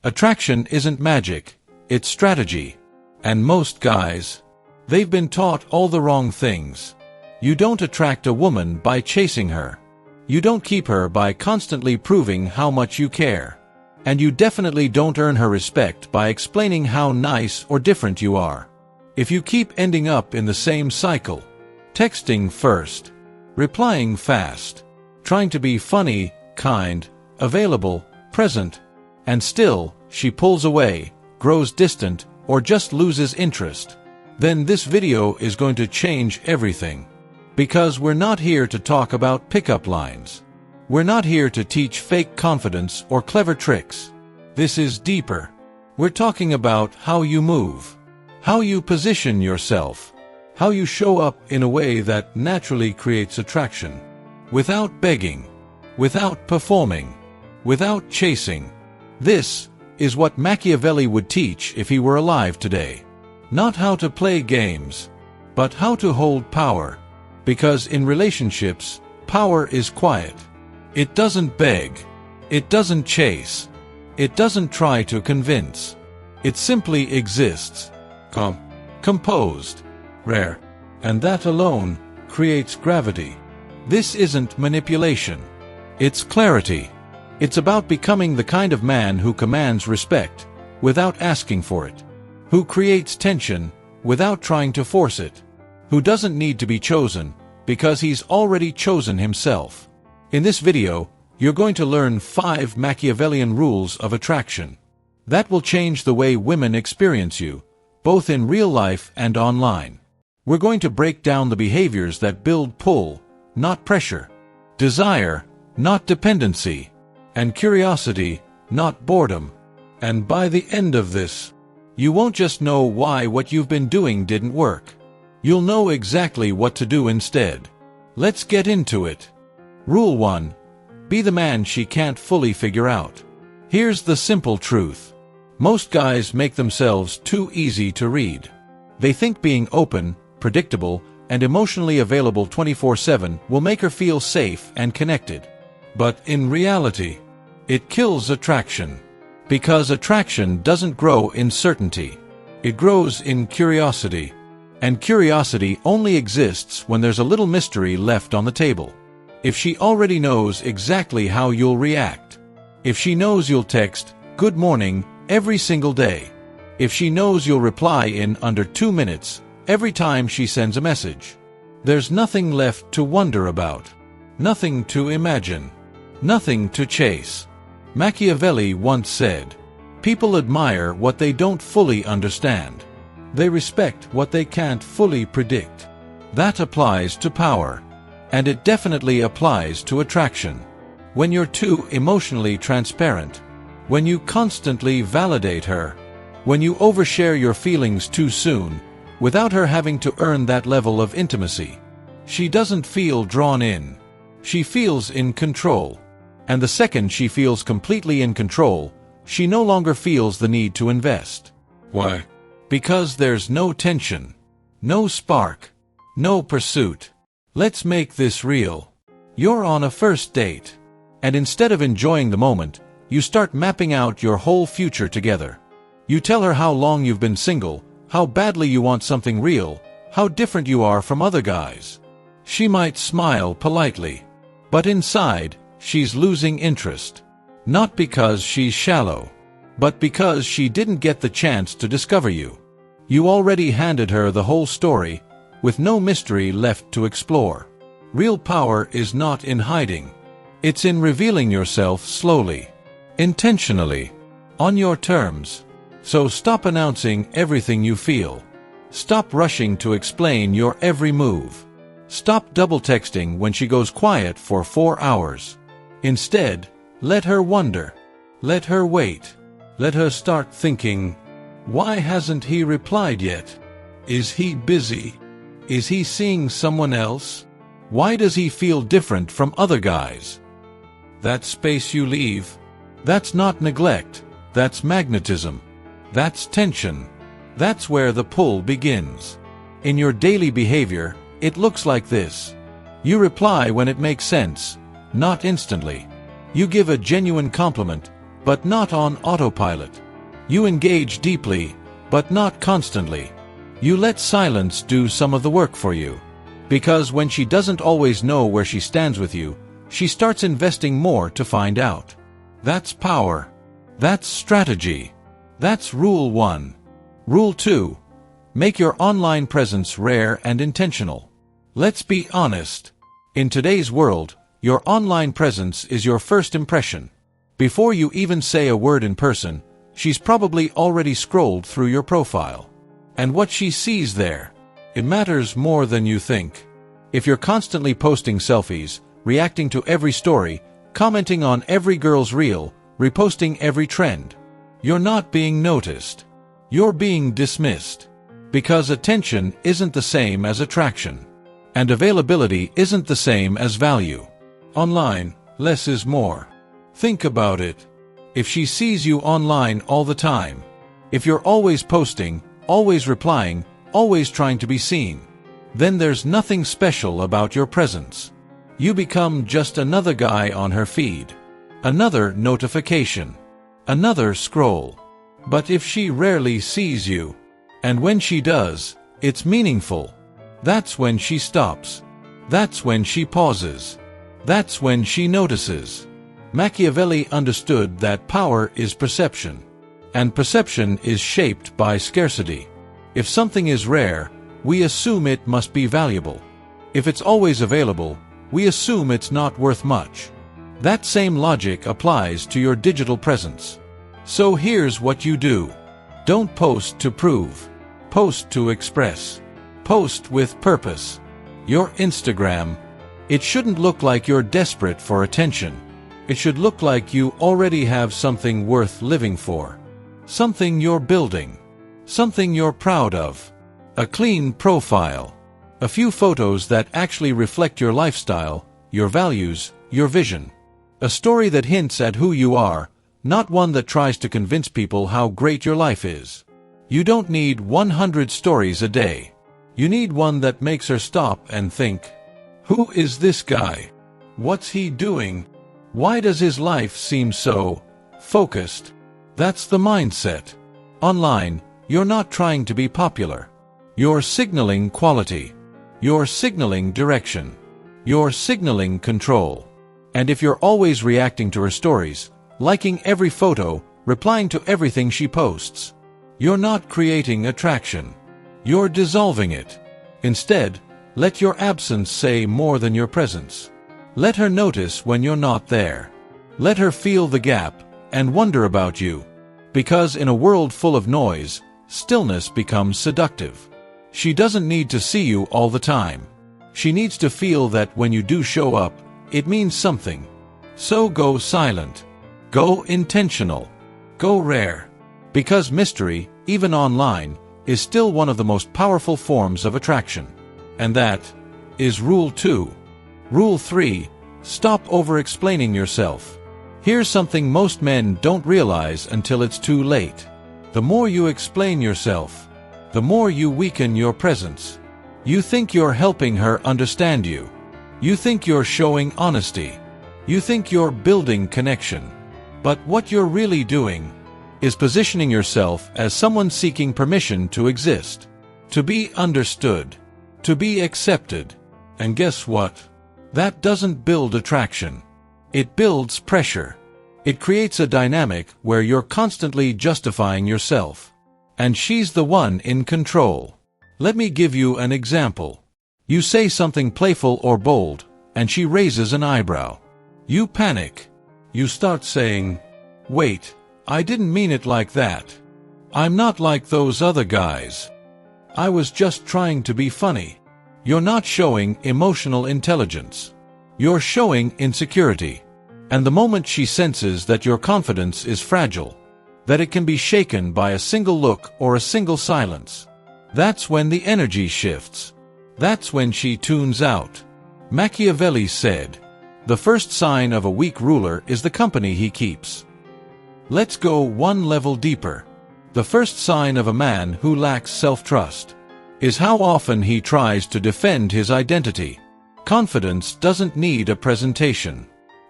Attraction isn't magic, it's strategy. And most guys, they've been taught all the wrong things. You don't attract a woman by chasing her. You don't keep her by constantly proving how much you care. And you definitely don't earn her respect by explaining how nice or different you are. If you keep ending up in the same cycle, texting first, replying fast, trying to be funny, kind, available, present, and still she pulls away, grows distant, or just loses interest, then this video is going to change everything. Because we're not here to talk about pickup lines. We're not here to teach fake confidence or clever tricks. This is deeper. We're talking about how you move, how you position yourself, how you show up in a way that naturally creates attraction, without begging, without performing, without chasing. This is what Machiavelli would teach if he were alive today. Not how to play games, but how to hold power. Because in relationships, power is quiet. It doesn't beg. It doesn't chase. It doesn't try to convince. It simply exists. Composed. Rare. And that alone creates gravity. This isn't manipulation. It's clarity. It's about becoming the kind of man who commands respect without asking for it. Who creates tension without trying to force it. Who doesn't need to be chosen because he's already chosen himself. In this video, you're going to learn 5 Machiavellian rules of attraction. That will change the way women experience you, both in real life and online. We're going to break down the behaviors that build pull, not pressure, desire, not dependency, and curiosity, not boredom. And by the end of this, you won't just know why what you've been doing didn't work. You'll know exactly what to do instead. Let's get into it. Rule 1. Be the man she can't fully figure out. Here's the simple truth. Most guys make themselves too easy to read. They think being open, predictable, and emotionally available 24/7 will make her feel safe and connected. But in reality, it kills attraction. Because attraction doesn't grow in certainty. It grows in curiosity. And curiosity only exists when there's a little mystery left on the table. If she already knows exactly how you'll react. If she knows you'll text, "Good morning," every single day. If she knows you'll reply in under 2 minutes every time she sends a message. There's nothing left to wonder about. Nothing to imagine. Nothing to chase. Machiavelli once said, "People admire what they don't fully understand. They respect what they can't fully predict." That applies to power. And it definitely applies to attraction. When you're too emotionally transparent. When you constantly validate her. When you overshare your feelings too soon, without her having to earn that level of intimacy. She doesn't feel drawn in. She feels in control. And the second she feels completely in control, she no longer feels the need to invest. Why? Because there's no tension, no spark, no pursuit. Let's make this real. You're on a first date. And instead of enjoying the moment, you start mapping out your whole future together. You tell her how long you've been single, how badly you want something real, how different you are from other guys. She might smile politely. But inside, she's losing interest. Not because she's shallow, but because she didn't get the chance to discover you. You already handed her the whole story, with no mystery left to explore. Real power is not in hiding. It's in revealing yourself slowly, intentionally, on your terms. So stop announcing everything you feel. Stop rushing to explain your every move. Stop double texting when she goes quiet for 4 hours. Instead, let her wonder. Let her wait. Let her start thinking, why hasn't he replied yet? Is he busy? Is he seeing someone else? Why does he feel different from other guys? That space you leave, that's not neglect, that's magnetism. That's tension. That's where the pull begins. In your daily behavior, it looks like this. You reply when it makes sense, not instantly. You give a genuine compliment, but not on autopilot. You engage deeply, but not constantly. You let silence do some of the work for you. Because when she doesn't always know where she stands with you, she starts investing more to find out. That's power. That's strategy. That's Rule 1. Rule 2. Make your online presence rare and intentional. Let's be honest. In today's world, your online presence is your first impression. Before you even say a word in person, she's probably already scrolled through your profile. And what she sees there, it matters more than you think. If you're constantly posting selfies, reacting to every story, commenting on every girl's reel, reposting every trend, you're not being noticed. You're being dismissed. Because attention isn't the same as attraction. And availability isn't the same as value. Online, less is more. Think about it. If she sees you online all the time, if you're always posting, always replying, always trying to be seen, then there's nothing special about your presence. You become just another guy on her feed. Another notification. Another scroll. But if she rarely sees you, and when she does, it's meaningful, that's when she stops. That's when she pauses. That's when she notices. Machiavelli understood that power is perception, and perception is shaped by scarcity. If something is rare, we assume it must be valuable. If it's always available, we assume it's not worth much. That same logic applies to your digital presence. So here's what you do. Don't post to prove. Post to express. Post with purpose. Your Instagram. It shouldn't look like you're desperate for attention. It should look like you already have something worth living for. Something you're building. Something you're proud of. A clean profile. A few photos that actually reflect your lifestyle, your values, your vision. A story that hints at who you are, not one that tries to convince people how great your life is. You don't need 100 stories a day. You need one that makes her stop and think, who is this guy? What's he doing? Why does his life seem so focused? That's the mindset. Online, you're not trying to be popular. You're signaling quality. You're signaling direction. You're signaling control. And if you're always reacting to her stories, liking every photo, replying to everything she posts, you're not creating attraction. You're dissolving it. Instead, let your absence say more than your presence. Let her notice when you're not there. Let her feel the gap and wonder about you. Because in a world full of noise, stillness becomes seductive. She doesn't need to see you all the time. She needs to feel that when you do show up, it means something. So go silent. Go intentional. Go rare. Because mystery, even online, is still one of the most powerful forms of attraction. And that is Rule 2. Rule 3. Stop over-explaining yourself. Here's something most men don't realize until it's too late. The more you explain yourself, the more you weaken your presence. You think you're helping her understand you. You think you're showing honesty. You think you're building connection. But what you're really doing is positioning yourself as someone seeking permission to exist, to be understood, to be accepted. And guess what? That doesn't build attraction. It builds pressure. It creates a dynamic where you're constantly justifying yourself. And she's the one in control. Let me give you an example. You say something playful or bold, and she raises an eyebrow. You panic. You start saying, "Wait, I didn't mean it like that. I'm not like those other guys. I was just trying to be funny." You're not showing emotional intelligence. You're showing insecurity. And the moment she senses that your confidence is fragile, that it can be shaken by a single look or a single silence, that's when the energy shifts. That's when she tunes out. Machiavelli said, "The first sign of a weak ruler is the company he keeps." Let's go one level deeper. The first sign of a man who lacks self-trust is how often he tries to defend his identity. Confidence doesn't need a presentation.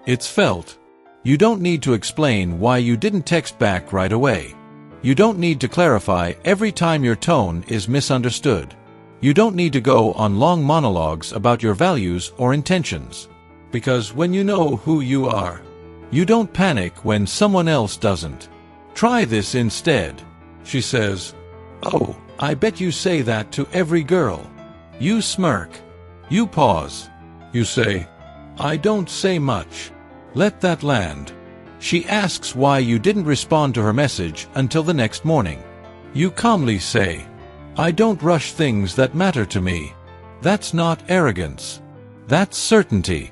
It's felt. You don't need to explain why you didn't text back right away. You don't need to clarify every time your tone is misunderstood. You don't need to go on long monologues about your values or intentions. Because when you know who you are, you don't panic when someone else doesn't. Try this instead. She says, "Oh, I bet you say that to every girl." You smirk. You pause. You say, "I don't say much." Let that land. She asks why you didn't respond to her message until the next morning. You calmly say, "I don't rush things that matter to me." That's not arrogance. That's certainty.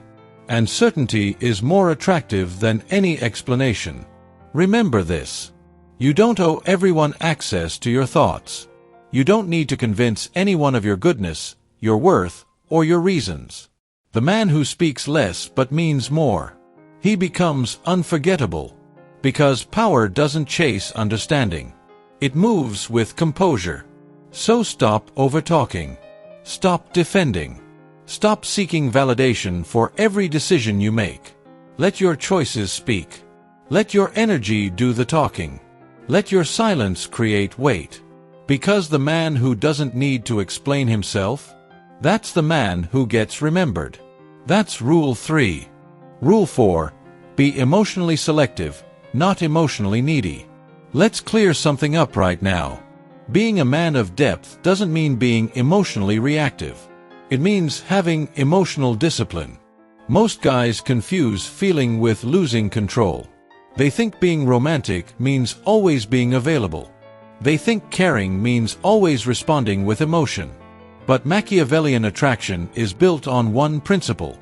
And certainty is more attractive than any explanation. Remember this. You don't owe everyone access to your thoughts. You don't need to convince anyone of your goodness, your worth, or your reasons. The man who speaks less but means more, he becomes unforgettable. Because power doesn't chase understanding. It moves with composure. So stop over-talking. Stop defending. Stop seeking validation for every decision you make. Let your choices speak. Let your energy do the talking. Let your silence create weight. Because the man who doesn't need to explain himself, that's the man who gets remembered. That's Rule 3. Rule 4. Be emotionally selective, not emotionally needy. Let's clear something up right now. Being a man of depth doesn't mean being emotionally reactive. It means having emotional discipline. Most guys confuse feeling with losing control. They think being romantic means always being available. They think caring means always responding with emotion. But Machiavellian attraction is built on one principle: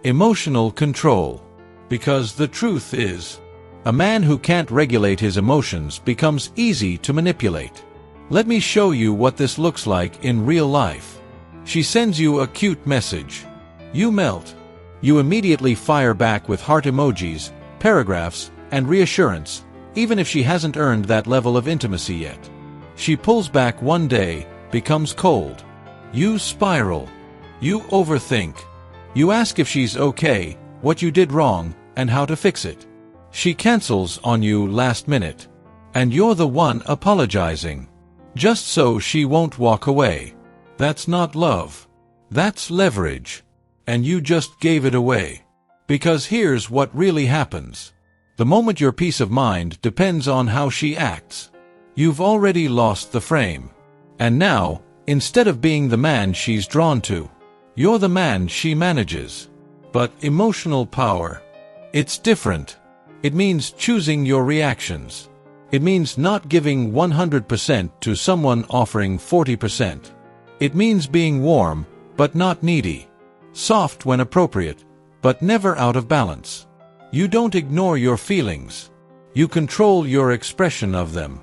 emotional control. Because the truth is, a man who can't regulate his emotions becomes easy to manipulate. Let me show you what this looks like in real life. She sends you a cute message. You melt. You immediately fire back with heart emojis, paragraphs, and reassurance, even if she hasn't earned that level of intimacy yet. She pulls back one day, becomes cold. You spiral. You overthink. You ask if she's okay, what you did wrong, and how to fix it. She cancels on you last minute. And you're the one apologizing. Just so she won't walk away. That's not love. That's leverage. And you just gave it away. Because here's what really happens. The moment your peace of mind depends on how she acts, you've already lost the frame. And now, instead of being the man she's drawn to, you're the man she manages. But emotional power, it's different. It means choosing your reactions. It means not giving 100% to someone offering 40%. It means being warm, but not needy. Soft when appropriate, but never out of balance. You don't ignore your feelings. You control your expression of them.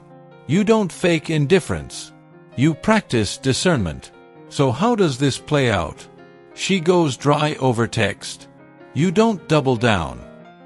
You don't fake indifference. You practice discernment. So how does this play out? She goes dry over text. You don't double down.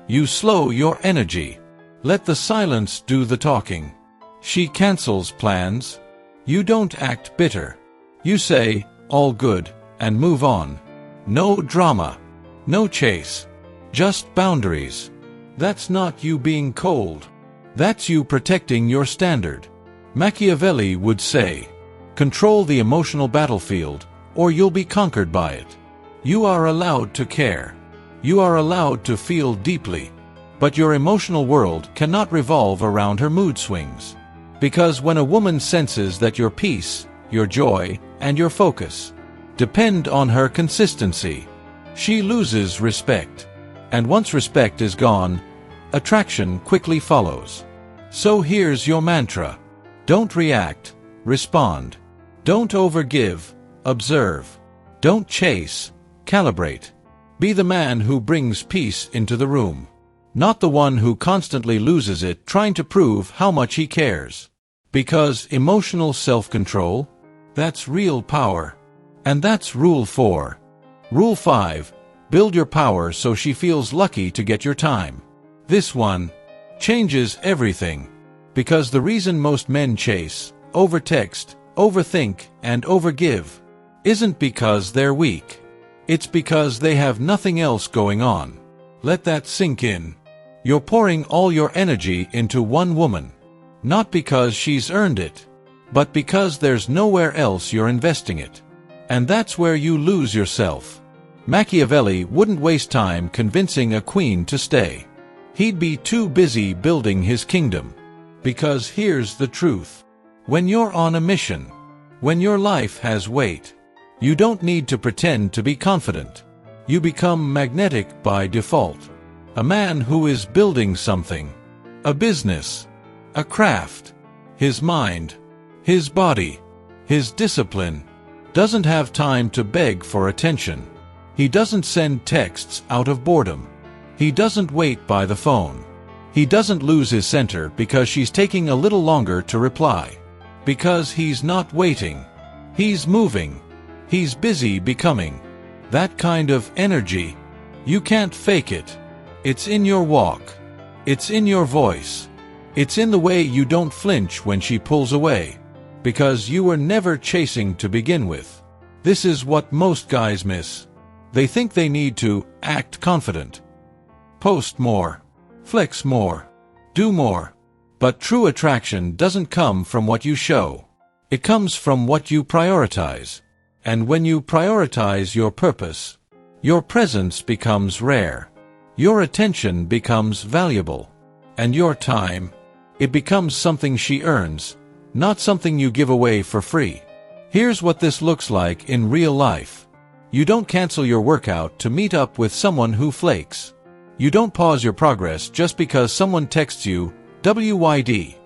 You slow your energy. Let the silence do the talking. She cancels plans. You don't act bitter. You say, "All good," and move on. No drama. No chase. Just boundaries. That's not you being cold. That's you protecting your standard. Machiavelli would say, control the emotional battlefield, or you'll be conquered by it. You are allowed to care. You are allowed to feel deeply. But your emotional world cannot revolve around her mood swings. Because when a woman senses that your peace, your joy, and your focus depend on her consistency, she loses respect. And once respect is gone, attraction quickly follows. So here's your mantra. Don't react, respond. Don't overgive, observe. Don't chase, calibrate. Be the man who brings peace into the room. Not the one who constantly loses it trying to prove how much he cares. Because emotional self-control, that's real power. And that's Rule 4. Rule 5. Build your power so she feels lucky to get your time. This one changes everything. Because the reason most men chase, overtext, overthink, and overgive isn't because they're weak. It's because they have nothing else going on. Let that sink in. You're pouring all your energy into one woman. Not because she's earned it, but because there's nowhere else you're investing it. And that's where you lose yourself. Machiavelli wouldn't waste time convincing a queen to stay. He'd be too busy building his kingdom. Because here's the truth. When you're on a mission, when your life has weight, you don't need to pretend to be confident. You become magnetic by default. A man who is building something, a business, a craft, his mind, his body, his discipline, doesn't have time to beg for attention. He doesn't send texts out of boredom. He doesn't wait by the phone. He doesn't lose his center because she's taking a little longer to reply. Because he's not waiting. He's moving. He's busy becoming. That kind of energy, you can't fake it. It's in your walk. It's in your voice. It's in the way you don't flinch when she pulls away. Because you were never chasing to begin with. This is what most guys miss. They think they need to act confident. Post more. Flex more. Do more. But true attraction doesn't come from what you show. It comes from what you prioritize. And when you prioritize your purpose, your presence becomes rare. Your attention becomes valuable. And your time, it becomes something she earns, not something you give away for free. Here's what this looks like in real life. You don't cancel your workout to meet up with someone who flakes. You don't pause your progress just because someone texts you, WYD.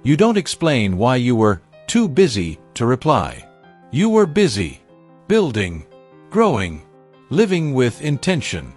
You don't explain why you were too busy to reply. You were busy, building, growing, living with intention.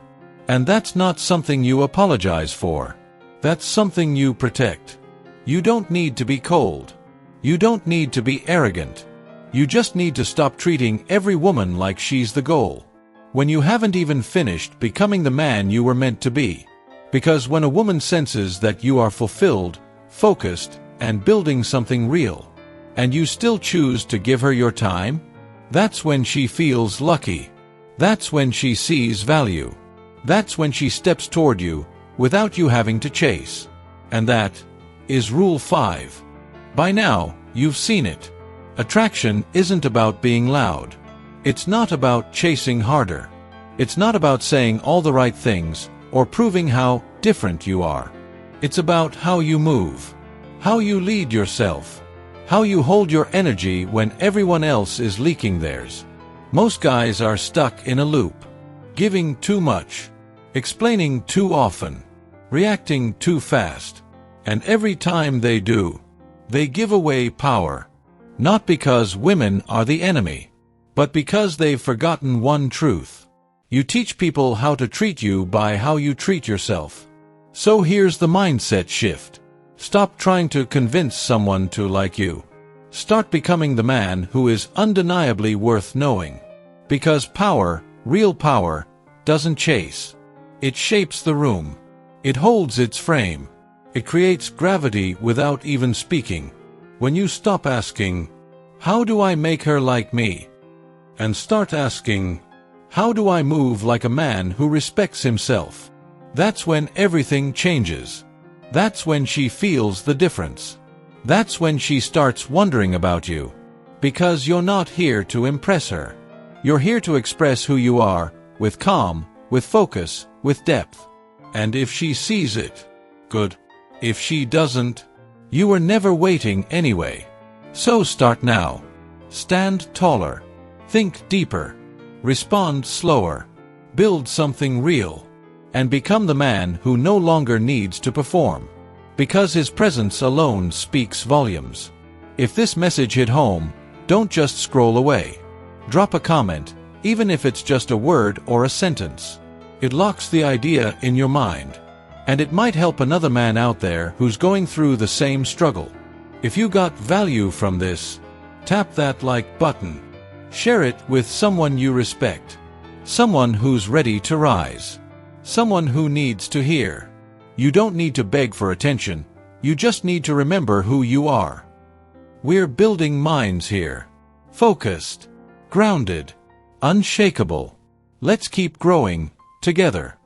And that's not something you apologize for. That's something you protect. You don't need to be cold. You don't need to be arrogant. You just need to stop treating every woman like she's the goal, when you haven't even finished becoming the man you were meant to be. Because when a woman senses that you are fulfilled, focused, and building something real, and you still choose to give her your time, that's when she feels lucky. That's when she sees value. That's when she steps toward you without you having to chase. And that is Rule 5. By now, you've seen it. Attraction isn't about being loud. It's not about chasing harder. It's not about saying all the right things or proving how different you are. It's about how you move, how you lead yourself, how you hold your energy when everyone else is leaking theirs. Most guys are stuck in a loop, giving too much, explaining too often, reacting too fast. And every time they do, they give away power. Not because women are the enemy, but because they've forgotten one truth. You teach people how to treat you by how you treat yourself. So here's the mindset shift. Stop trying to convince someone to like you. Start becoming the man who is undeniably worth knowing. Because power, real power, doesn't chase. It shapes the room. It holds its frame. It creates gravity without even speaking. When you stop asking, how do I make her like me? And start asking, how do I move like a man who respects himself? That's when everything changes. That's when she feels the difference. That's when she starts wondering about you. Because you're not here to impress her. You're here to express who you are, with calm, with focus, with depth. And if she sees it, good. If she doesn't, you were never waiting anyway. So start now. Stand taller. Think deeper. Respond slower. Build something real. And become the man who no longer needs to perform. Because his presence alone speaks volumes. If this message hit home, don't just scroll away. Drop a comment, even if it's just a word or a sentence. It locks the idea in your mind. And it might help another man out there who's going through the same struggle. If you got value from this, tap that like button. Share it with someone you respect. Someone who's ready to rise. Someone who needs to hear. You don't need to beg for attention. You just need to remember who you are. We're building minds here. Focused. Grounded. Unshakable. Let's keep growing together.